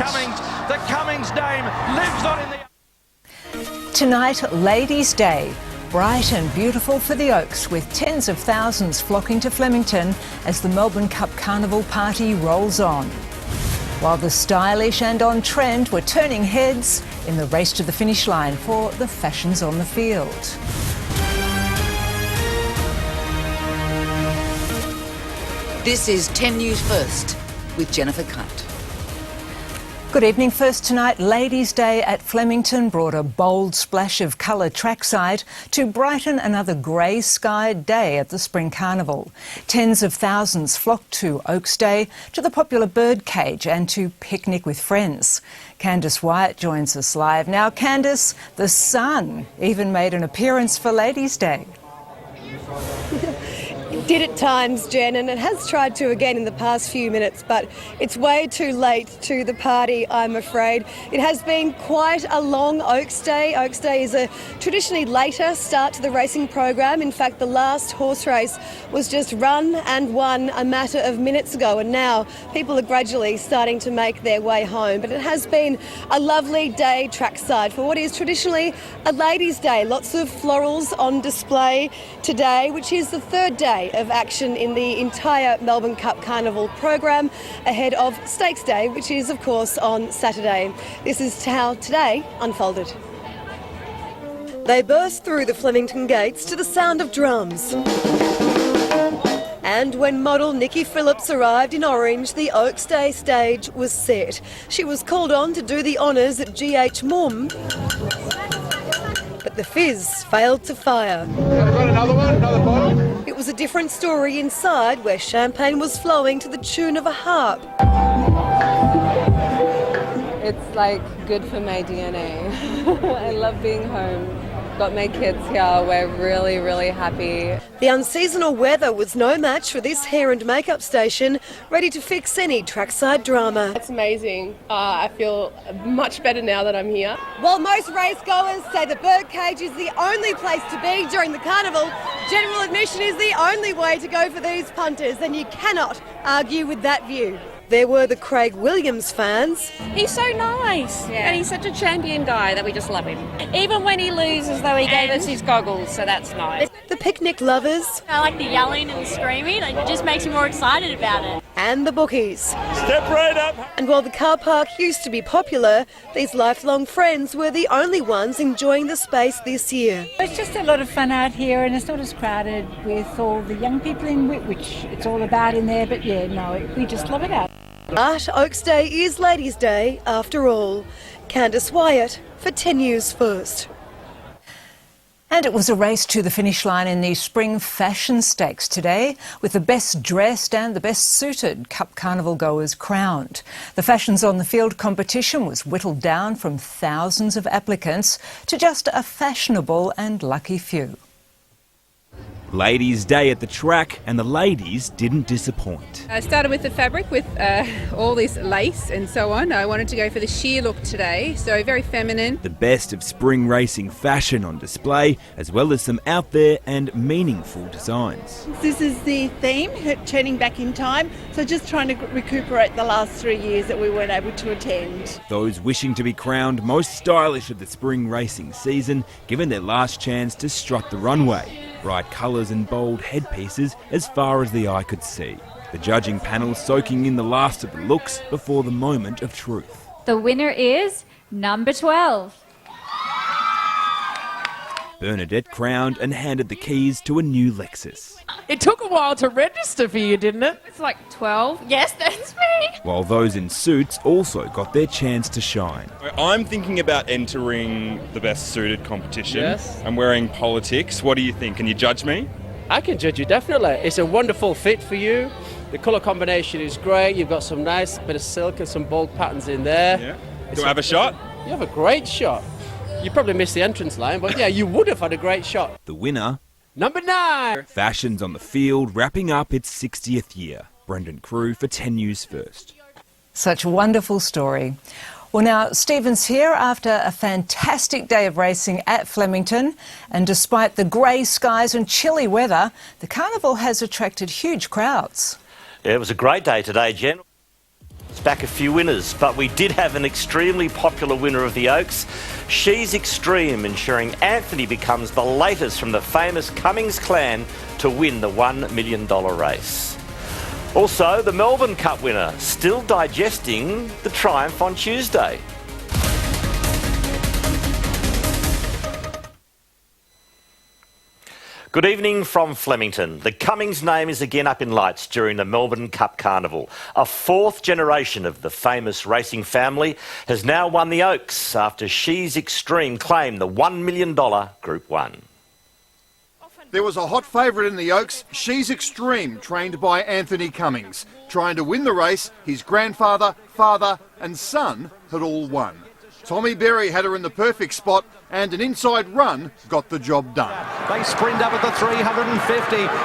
Cummings. The Cummings name lives on in the... Tonight, Ladies' Day. Bright and beautiful for the Oaks, with tens of thousands flocking to Flemington as the Melbourne Cup Carnival party rolls on. While the stylish and on-trend were turning heads in the race to the finish line for the fashions on the field. This is 10 News First with Jennifer Cunt. Good evening. First tonight, Ladies' Day at Flemington brought a bold splash of colour trackside to brighten another grey-skied day at the Spring Carnival. Tens of thousands flocked to Oaks Day, to the popular birdcage and to picnic with friends. Candice Wyatt joins us live now. Candice, the sun even made an appearance for Ladies' Day. It did at times, Jen, and it has tried to again in the past few minutes, but it's way too late to the party, I'm afraid. It has been quite a long Oaks Day. Oaks Day is a traditionally later start to the racing program. In fact, the last horse race was just run and won a matter of minutes ago, and now people are gradually starting to make their way home. But it has been a lovely day trackside for what is traditionally a Ladies' Day. Lots of florals on display today, which is the third day of action in the entire Melbourne Cup Carnival program ahead of Stakes Day, which is of course on Saturday. This is how today unfolded. They burst through the Flemington gates to the sound of drums. And when model Nikki Phillips arrived in orange, the Oaks Day stage was set. She was called on to do the honours at GH Mum, but the fizz failed to fire. Another bottle. It was a different story inside, where champagne was flowing to the tune of a harp. It's like good for my DNA. I love being home. Got my kids here. We're really, really happy. The unseasonal weather was no match for this hair and makeup station, ready to fix any trackside drama. It's amazing. I feel much better now that I'm here. While most racegoers say the birdcage is the only place to be during the carnival, general admission is the only way to go for these punters, and you cannot argue with that view. There were the Craig Williams fans. He's so nice, and he's such a champion guy that we just love him. Even when he loses, though, he gave us his goggles, so that's nice. The picnic lovers. I like the yelling and screaming, it just makes me more excited about it. And the bookies. Step right up. And while the car park used to be popular, these lifelong friends were the only ones enjoying the space this year. It's just a lot of fun out here, and it's not as crowded with all the young people in which it's all about in there, but yeah, no, we just love it out. But Oaks Day is Ladies' Day after all. Candice Wyatt for 10 News First. And it was a race to the finish line in the Spring Fashion Stakes today, with the best dressed and the best suited Cup Carnival goers crowned. The Fashions on the Field competition was whittled down from thousands of applicants to just a fashionable and lucky few. Ladies' Day at the track, and the ladies didn't disappoint. I started with the fabric with all this lace and so on. I wanted to go for the sheer look today, so very feminine. The best of spring racing fashion on display, as well as some out there and meaningful designs. This is the theme, turning back in time, so just trying to recuperate the last 3 years that we weren't able to attend. Those wishing to be crowned most stylish of the spring racing season, given their last chance to strut the runway. Bright colours and bold headpieces as far as the eye could see. The judging panel soaking in the last of the looks before the moment of truth. The winner is number 12. Bernadette crowned and handed the keys to a new Lexus. It took a while to register for you, didn't it? It's like 12. Yes, that's me. While those in suits also got their chance to shine. I'm thinking about entering the best suited competition. Yes. I'm wearing politics. What do you think? Can you judge me? I can judge you, definitely. It's a wonderful fit for you. The colour combination is great. You've got some nice bit of silk and some bold patterns in there. Yeah. Do I have a shot? You have a great shot. You probably missed the entrance line, but yeah, you would have had a great shot. The winner, number 9. Fashions on the Field, wrapping up its 60th year. Brendan Crew for 10 News First. Such a wonderful story. Well, now, Stephen's here after a fantastic day of racing at Flemington, and despite the grey skies and chilly weather, the carnival has attracted huge crowds. Yeah, it was a great day today, Jen. It's back a few winners, but we did have an extremely popular winner of the Oaks. She's Extreme, ensuring Anthony becomes the latest from the famous Cummings clan to win the $1 million race. Also, the Melbourne Cup winner, still digesting the triumph on Tuesday. Good evening from Flemington. The Cummings name is again up in lights during the Melbourne Cup Carnival. A fourth generation of the famous racing family has now won the Oaks after She's Extreme claimed the $1 million Group 1. There was a hot favourite in the Oaks, She's Extreme, trained by Anthony Cummings. Trying to win the race, his grandfather, father and son had all won. Tommy Berry had her in the perfect spot and an inside run got the job done. They sprint up at the 350.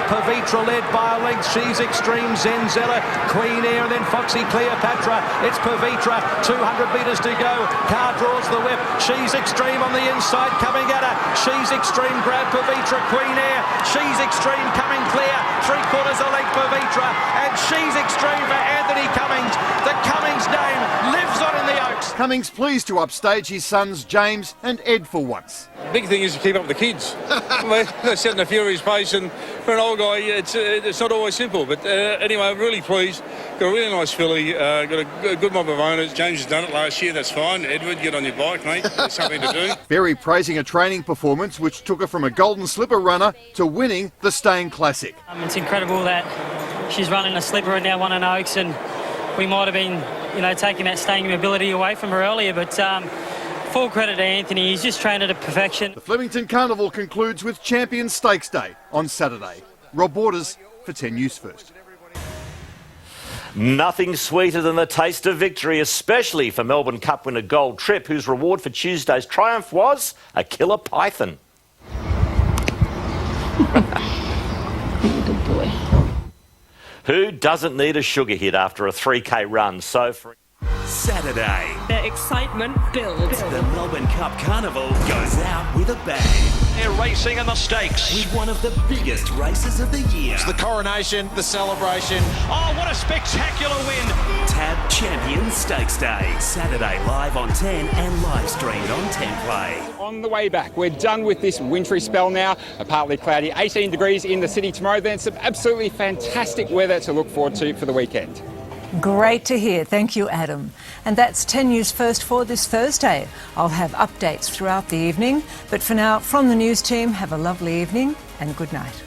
Pavitra led by a length. She's Extreme, Zenzella, Queen Air, and then Foxy Cleopatra. It's Pavitra, 200 metres to go. Car draws the whip. She's Extreme on the inside, coming at her. She's Extreme, grab Pavitra, Queen Air. She's Extreme coming clear. 3/4 a length Pavitra, and She's Extreme for Anthony Cummings. The Cummings name lives on in the Oaks. Cummings pleased to upstage his sons James and Ed for once. The big thing is to keep up with the kids. They're setting a furious pace, and for an old guy, it's not always simple. But anyway, I'm really pleased. Got a really nice filly, got a good mob of owners. James has done it last year, that's fine. Edward, get on your bike, mate. There's something to do. Berry praising a training performance which took her from a Golden Slipper runner to winning the Staying Classic. It's incredible that she's running a slipper and now won an Oaks, and we might have been, taking that staying ability away from her earlier, but full credit to Anthony. He's just trained her to perfection. The Flemington Carnival concludes with Champion Stakes Day on Saturday. Rob Waters for 10 News First. Nothing sweeter than the taste of victory, especially for Melbourne Cup winner Gold Trip, whose reward for Tuesday's triumph was a killer python. Good boy. Who doesn't need a sugar hit after a 3K run? So for Saturday, the excitement builds. The Melbourne Cup Carnival goes out with a bang. They're racing in the stakes. With one of the biggest races of the year. It's the coronation, the celebration. Oh, what a spectacular win. TAB Champion Stakes Day. Saturday live on 10 and live streamed on 10 Play. On the way back, we're done with this wintry spell now. A partly cloudy 18 degrees in the city tomorrow. Then some absolutely fantastic weather to look forward to for the weekend. Great to hear. Thank you, Adam. And that's 10 News First for this Thursday. I'll have updates throughout the evening. But for now, from the news team, have a lovely evening and good night.